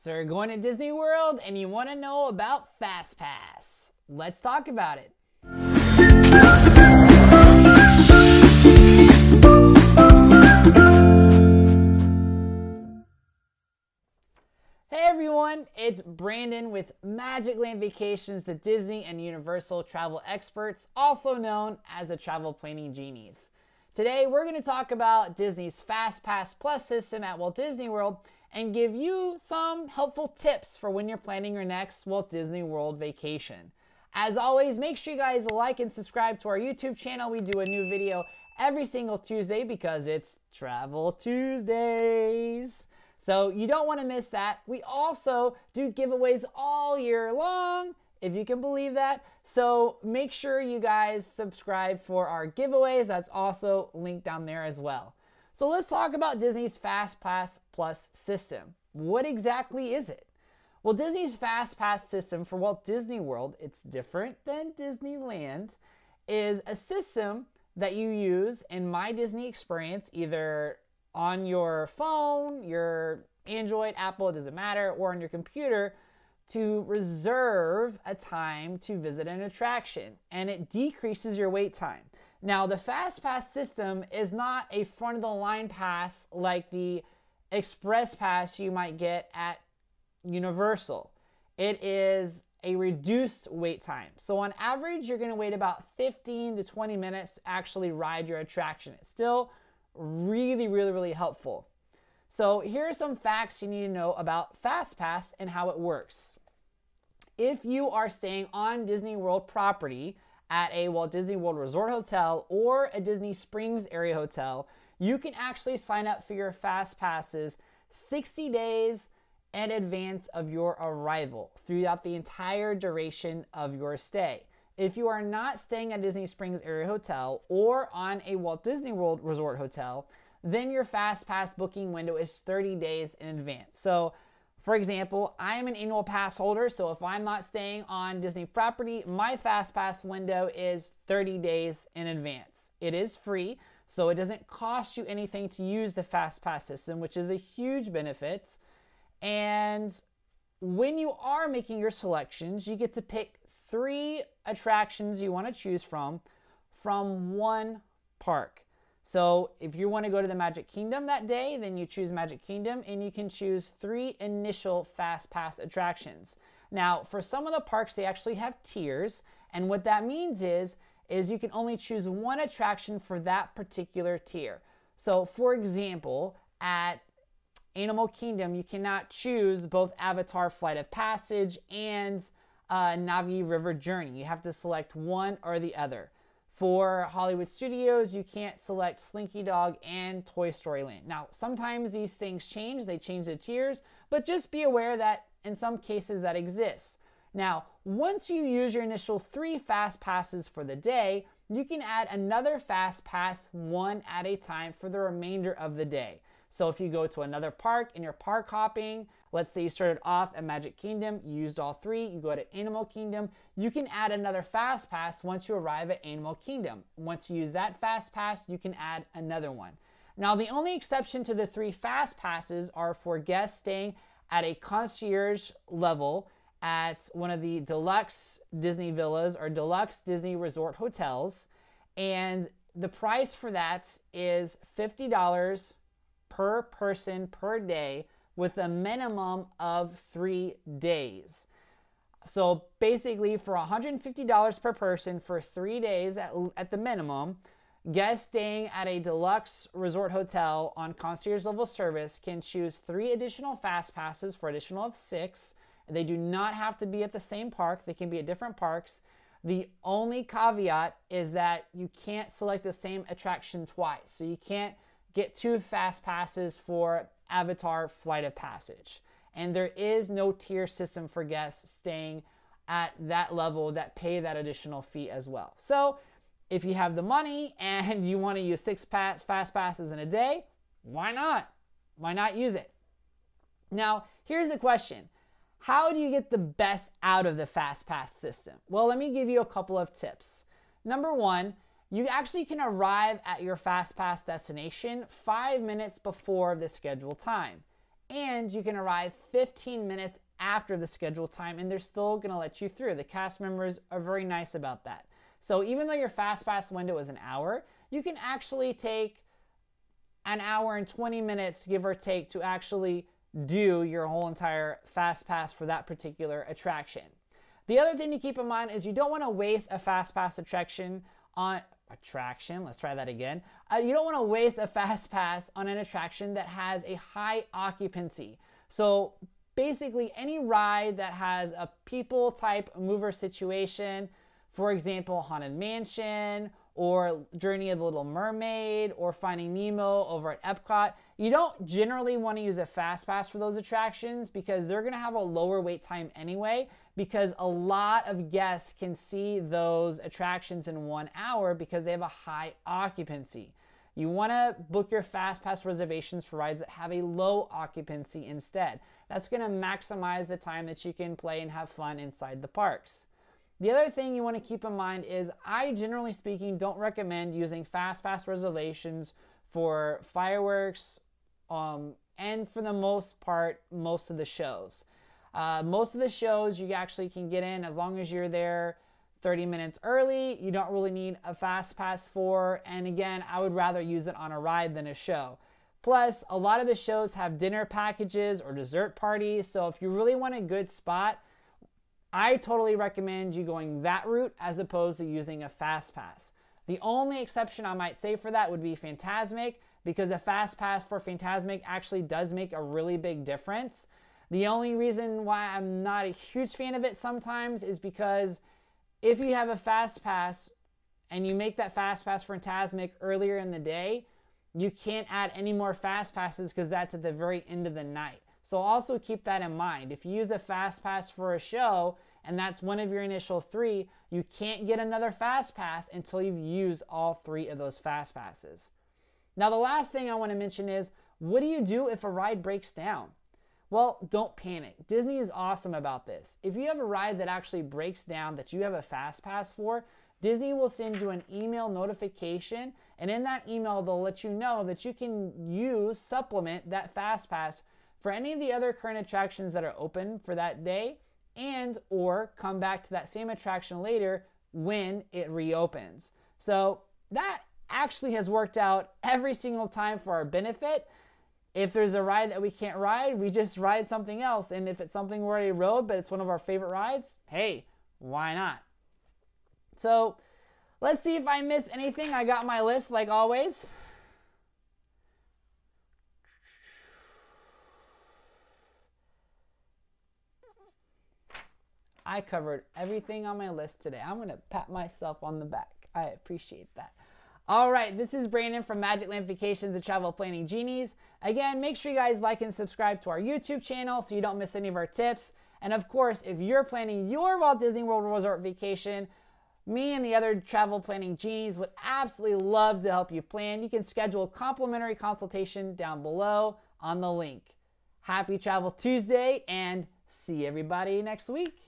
So you're going to Disney World and you want to know about FastPass. Let's talk about it. Hey everyone, it's Brandon with Magic Land Vacations, the Disney and Universal travel experts, also known as the Travel Planning Genies. Today we're going to talk about Disney's FastPass Plus system at Walt Disney World and give you some helpful tips for when you're planning your next Walt Disney World vacation. As always, make sure you guys like and subscribe to our YouTube channel. We do a new video every single Tuesday because it's Travel Tuesdays. So you don't want to miss that. We also do giveaways all year long, if you can believe that. So make sure you guys subscribe for our giveaways. That's also linked down there as well. So let's talk about Disney's FastPass Plus system. What exactly is it? Well, Disney's FastPass system for Walt Disney World, it's different than Disneyland, is a system that you use in My Disney Experience, either on your phone, your Android, Apple, it doesn't matter, or on your computer, to reserve a time to visit an attraction, and it decreases your wait time. Now, the FastPass system is not a front-of-the-line pass like the Express Pass you might get at Universal. It is a reduced wait time. So on average, you're going to wait about 15 to 20 minutes to actually ride your attraction. It's still really helpful. So here are some facts you need to know about FastPass and how it works. If you are staying on Disney World property at a Walt Disney World Resort Hotel or a Disney Springs area hotel, you can actually sign up for your FastPasses 60 days in advance of your arrival throughout the entire duration of your stay. If you are not staying at Disney Springs area hotel or on a Walt Disney World Resort Hotel, then your FastPass booking window is 30 days in advance. So, for example, I am an annual pass holder, so if I'm not staying on Disney property, my FastPass window is 30 days in advance. It is free, so it doesn't cost you anything to use the FastPass system, which is a huge benefit. And when you are making your selections, you get to pick 3 attractions you want to choose from one park. So if you want to go to the Magic Kingdom that day, then you choose Magic Kingdom and you can choose 3 initial FastPass attractions. Now, for some of the parks, they actually have tiers, and what that means is you can only choose 1 attraction for that particular tier. So for example, at Animal Kingdom, you cannot choose both Avatar Flight of Passage and Navi River Journey. You have to select one or the other. For Hollywood Studios, you can't select Slinky Dog and Toy Story Land. Now, sometimes these things change. They change the tiers, but just be aware that in some cases that exists. Now, once you use your initial 3 Fast Passes for the day, you can add another Fast Pass, one at a time, for the remainder of the day. So if you go to another park and you're park hopping, let's say you started off at Magic Kingdom, you used all 3, you go to Animal Kingdom, you can add another Fast Pass once you arrive at Animal Kingdom. Once you use that Fast Pass, you can add another one. Now, the only exception to the 3 Fast Passes are for guests staying at a concierge level at one of the Deluxe Disney Villas or Deluxe Disney Resort Hotels, and the price for that is $50 per person per day with a minimum of 3 days. So basically for $150 per person for 3 days at the minimum, guests staying at a Deluxe Resort Hotel on concierge level service can choose 3 additional Fast Passes for additional of 6. They do not have to be at the same park. They can be at different parks. The only caveat is that you can't select the same attraction twice. So you can't get 2 Fast Passes for Avatar Flight of Passage. And there is no tier system for guests staying at that level that pay that additional fee as well. So if you have the money and you want to use 6 Fast Passes in a day, why not? Why not use it? Now, here's the question. How do you get the best out of the FastPass system? Well, let me give you a couple of tips. Number 1, you actually can arrive at your FastPass destination 5 minutes before the scheduled time. and you can arrive 15 minutes after the scheduled time, and they're still going to let you through. The cast members are very nice about that. So even though your FastPass window is an hour, you can actually take an hour and 20 minutes, give or take, to actually do your whole entire FastPass for that particular attraction. The other thing to keep in mind is you don't want to waste a FastPass attraction on let's try that again. You don't want to waste a FastPass on an attraction that has a high occupancy. So basically any ride that has a people type mover situation, for example, Haunted Mansion or Journey of the Little Mermaid or Finding Nemo over at Epcot, you don't generally want to use a FastPass for those attractions because they're going to have a lower wait time anyway, because a lot of guests can see those attractions in 1 hour because they have a high occupancy. You want to book your FastPass reservations for rides that have a low occupancy instead. That's going to maximize the time that you can play and have fun inside the parks. The other thing you want to keep in mind is I, generally speaking, don't recommend using FastPass reservations for fireworks and for the most part, most of the shows. Most of the shows you actually can get in as long as you're there 30 minutes early. You don't really need a FastPass for, and again, I would rather use it on a ride than a show. Plus, a lot of the shows have dinner packages or dessert parties, so if you really want a good spot, I totally recommend you going that route as opposed to using a FastPass. The only exception I might say for that would be Fantasmic, because a FastPass for Fantasmic actually does make a really big difference. The only reason why I'm not a huge fan of it sometimes is because if you have a FastPass and you make that FastPass for Fantasmic earlier in the day, you can't add any more FastPasses because that's at the very end of the night. So also keep that in mind. If you use a FastPass for a show and that's one of your initial 3, you can't get another FastPass until you've used all 3 of those FastPasses. Now the last thing I want to mention is, what do you do if a ride breaks down? Well, don't panic. Disney is awesome about this. If you have a ride that actually breaks down that you have a FastPass for, Disney will send you an email notification, and in that email they'll let you know that you can supplement that FastPass for any of the other current attractions that are open for that day, and or come back to that same attraction later when it reopens. So that actually has worked out every single time for our benefit. If there's a ride that we can't ride, we just ride something else. And if it's something we already rode, but it's one of our favorite rides, hey, why not? So let's see if I missed anything. I got my list like always. I covered everything on my list today. I'm going to pat myself on the back. I appreciate that. All right, this is Brandon from Magic Land Vacations and Travel Planning Genies. Again, make sure you guys like and subscribe to our YouTube channel so you don't miss any of our tips. And of course, if you're planning your Walt Disney World Resort vacation, me and the other Travel Planning Genies would absolutely love to help you plan. You can schedule a complimentary consultation down below on the link. Happy Travel Tuesday, and see everybody next week.